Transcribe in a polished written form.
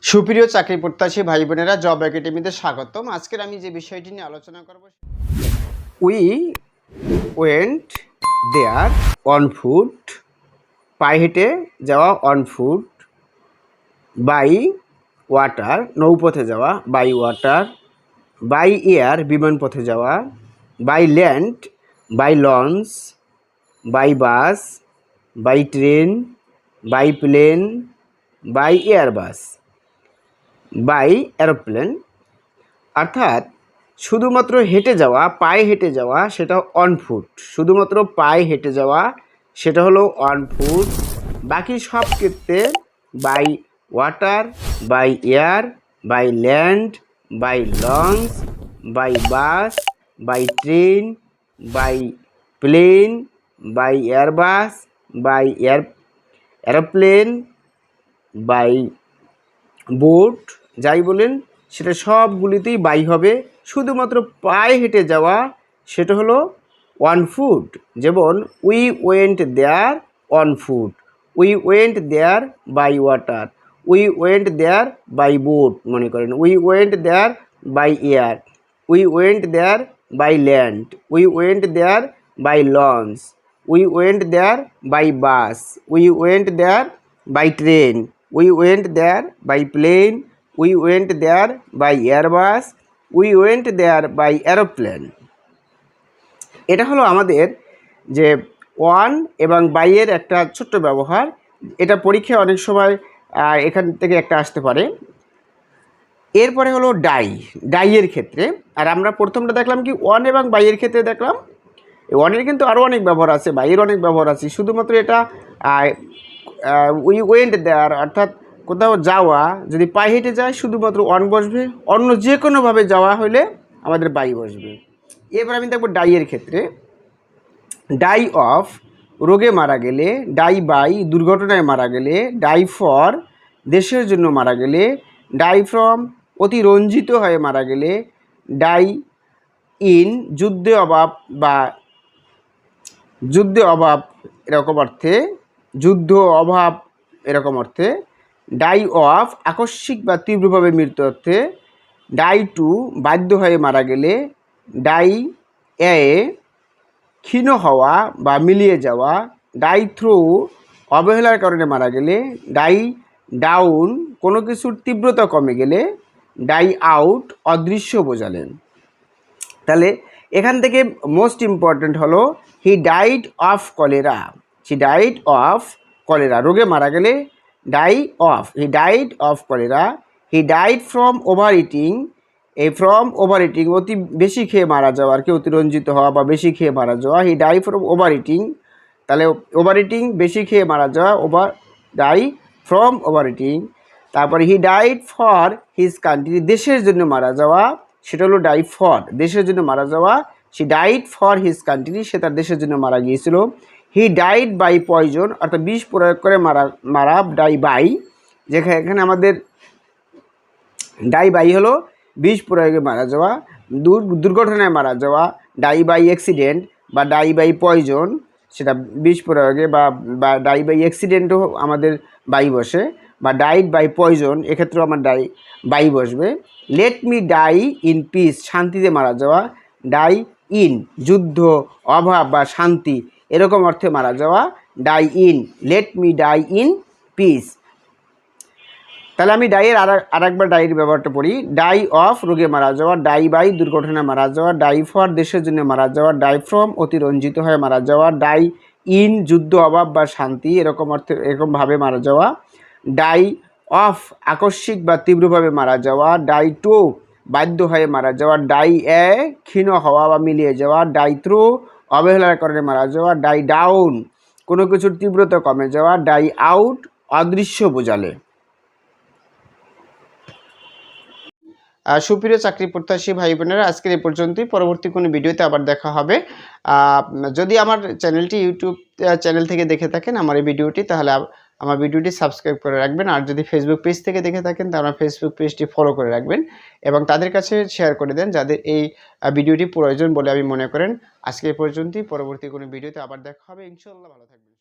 সুপ্রিয় চাকরি প্রত্যাশী ভাই বোনেরা, জব একাডেমিতে স্বাগতম। আজকের আমি যে বিষয়টি নিয়ে আলোচনা করব, we went there on foot, পায়ে হেঁটে যাওয়া, অন ফুট, বাই ওয়াটার নৌপথে যাওয়া, বাই ওয়াটার, বাই এয়ার বিমান পথে যাওয়া, by land by launch, by bus, by train, by plane, by airbus, by aeroplane. অর্থাৎ শুধুমাত্র হেঁটে যাওয়া, পায়ে হেঁটে যাওয়া, সেটা অন ফুট। শুধুমাত্র পায়ে হেঁটে যাওয়া সেটা হলো অন ফুট। বাকি সব ক্ষেত্রে by water, by air, by land, by launch, by bus, by train, by plane, by airbus, by aeroplane, by boat, যাই বলেন সেটা সবগুলিতেই বাই হবে। শুধুমাত্র পায়ে হেঁটে যাওয়া সেটা হলো অন ফুট। যেমন we went there on foot, we went there by water, we went there by boat, মনে করেন we went there by air, we went there by land, we went there by launch, we went there by bus, we went there by train, we went there by plane, we went there by airbus, we went there by aeroplane. এটা হলো আমাদের যে one এবং বাইয়ের একটা ছোট্ট ব্যবহার। এটা পরীক্ষায় অনেক সময় এখান থেকে একটা আসতে পারে। এরপরে হলো ডাইয়ের ক্ষেত্রে। আর আমরা প্রথমটা দেখলাম কি ওয়ান এবং বাইয়ের ক্ষেত্রে দেখলাম। ওয়ানের কিন্তু আরও অনেক ব্যবহার আছে, বাইয়ের অনেক ব্যবহার আছে। শুধুমাত্র এটা উই ওয়েন্ট দেয়ার, অর্থাৎ কোথাও যাওয়া যদি পায়ে হেঁটে যায় শুধুমাত্র অন বসবে, অন্য যে কোনোভাবে যাওয়া হলে আমাদের বাই বসবে। এবার আমি দেখব ডাইয়ের ক্ষেত্রে। ডাই অফ রোগে মারা গেলে, ডাই বাই দুর্ঘটনায় মারা গেলে, ডাই ফর দেশের জন্য মারা গেলে, ডাই ফ্রম অতিরঞ্জিত হয়ে মারা গেলে, ডাই ইন যুদ্ধে অভাব এরকম অর্থে, যুদ্ধ অভাব এরকম অর্থে, ডাই অফ আকস্মিক বা তীব্রভাবে মৃত্যু অর্থে, ডাই টু বাধ্য হয়ে মারা গেলে, ডাই এ ক্ষীণ হওয়া বা মিলিয়ে যাওয়া, ডাই থ্রু অবহেলার কারণে মারা গেলে, ডাই ডাউন কোনো কিছুর তীব্রতা কমে গেলে, ডাই আউট অদৃশ্য বোঝালেন। তাহলে এখান থেকে মোস্ট ইম্পর্ট্যান্ট হলো he died of cholera, he died of cholera, রোগে মারা গেলে die of, he died of cholera, he died from over eating, এই ফ্রম ওভার ইটিং অতি বেশি খেয়ে মারা যাওয়া, আর কি অতিরঞ্জিত হওয়া বা বেশি খেয়ে মারা যাওয়া। হি ডাই ফ্রম ওভার ইটিং, তাহলে ওভার ইটিং বেশি খেয়ে মারা যাওয়া, ডাই ফ্রম ওভার ইটিং। তারপরে he died for his country, দেশের জন্য মারা যাওয়া, সেটা হলো ডাই ফর, দেশের জন্য মারা যাওয়া। She died for his country, সে তার দেশের জন্য মারা গিয়েছিল। হি ডাইড বাই পয়জন, অর্থাৎ বিষ প্রয়োগ করে মারা, ডাই বাই, যেখানে এখানে আমাদের ডাই বাই হলো বিষ প্রয়োগে মারা যাওয়া, দুর্ঘটনায় মারা যাওয়া, ডাই বাই অ্যাক্সিডেন্ট বা ডাই বাই পয়জন, সেটা বিষ প্রয়োগে বা ডাই বাই অ্যাক্সিডেন্টও আমাদের বাই বসে, বা ডাইড বাই পয়জন, এক্ষেত্রেও আমার বাই বসবে। Let me die in peace, শান্তিতে মারা যাওয়া, ডাই ইন যুদ্ধ, অভাব বা শান্তি এরকম অর্থে মারা যাওয়া, die in, let me die in peace. তাহলে আমি ডাইয়ের আরেকবার ডাইয়ের ব্যবহারটা পড়ি। ডাই অফ রোগে মারা যাওয়া, ডাই বাই দুর্ঘটনায় মারা যাওয়া, ডাই ফর দেশের জন্য মারা যাওয়া, ডাই ফ্রম অতিরঞ্জিত হয়ে মারা যাওয়া, ডাই ইন যুদ্ধ, অভাব বা শান্তি এরকম অর্থে এরকমভাবে মারা যাওয়া, ডাই অফ আকস্মিক বা তীব্রভাবে মারা যাওয়া, ডাই টু বাধ্য হয়ে মারা যাওয়া, ডাই এ ক্ষীণ হওয়া বা মিলিয়ে যাওয়া, ডাই থ্রু অবহেলার কারণে মারা যাওয়া, ডাই ডাউন কোনো কিছুর তীব্রতা কমে যাওয়া, ডাই আউট অদৃশ্য বোঝালে। সুপ্রিয় চাকরি প্রত্যাশী ভাই বোনেরা, আজকের এই পর্যন্তই। পরবর্তী কোনো ভিডিওতে আবার দেখা হবে। যদি আমার চ্যানেলটি ইউটিউব চ্যানেল থেকে দেখে থাকেন আমার এই ভিডিওটি, তাহলে আমার ভিডিওটি সাবস্ক্রাইব করে রাখবেন। আর যদি ফেসবুক পেজ থেকে দেখে থাকেন তাহলে আমার ফেসবুক পেজটি ফলো করে রাখবেন এবং তাদের কাছে শেয়ার করে দেন যাদের এই ভিডিওটি প্রয়োজন বলে আমি মনে করেন। আজকে এই পর্যন্তই। পরবর্তী কোনো ভিডিওতে আবার দেখা হবে ইনশাআল্লাহ। ভালো থাকবেন।